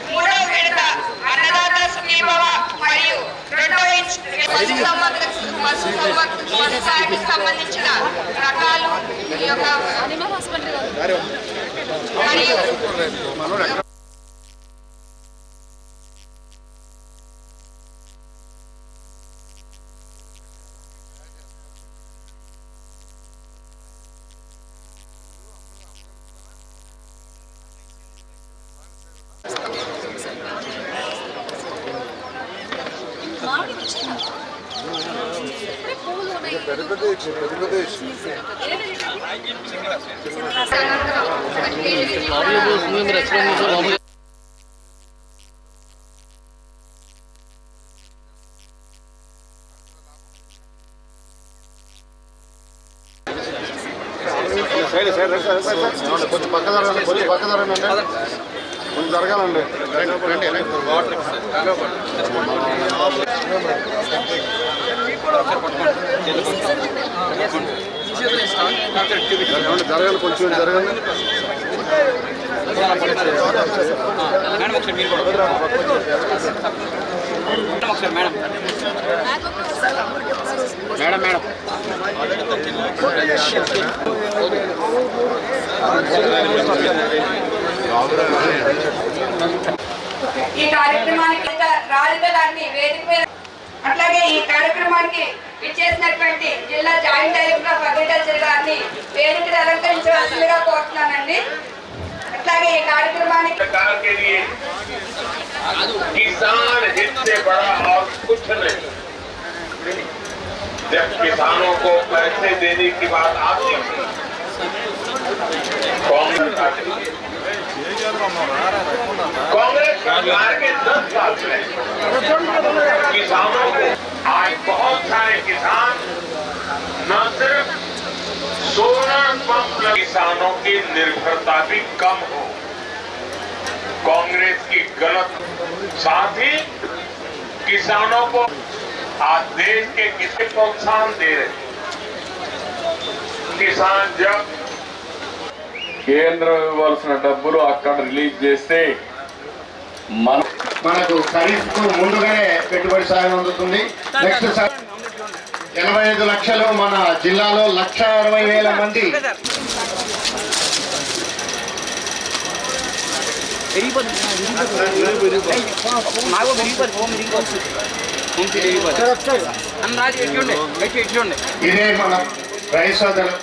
మూడవ విడత అన్నదాత సుఖీభవ మరియు రెండవ పశుసాగుకు సంబంధించిన రకాలు మరియు కొంచెం పక్కదారండి కొంచెం జరగాలండి జరగాలి కొంచెం జరగాలి మేడం మేడం ఈ కార్యక్రమానికి రాధిక గారిని వేదిక మీద అట్లాగే ఈ కార్యక్రమానికి ఇచ్చేసినటువంటి జిల్లా జాయింట్ డైరెక్టర్ ఆఫ్ అగ్రికల్చర్ గారిని వేదిక అలంకరించవలసిందిగా కోరుతున్నానండి. అట్లాగే ఈ కార్యక్రమానికి किसान हित से बड़ा और कुछ नहीं। जब किसानों को पैसे देने की बात आती है कांग्रेस सरकार के 10 साल में किसानों को आज बहुत सारे किसान न सिर्फ सोलर पंप किसानों की निर्भरता भी कम हो। कांग्रेस की गलत साथ ही किसानों को आज देश के किसी प्रोत्साहन दे रहे किसान जब కేంద్రం ఇవ్వాల్సిన డబ్బులు అక్కడ రిలీజ్ చేస్తే మనకు ఖరీఫ్ ముందుగానే పెట్టుబడి సాయం అందుతుంది. నెక్స్ట్ 85 లక్షలు మన జిల్లాలో 1,60,000 మంది ఇదే మన రైతు సోదరులు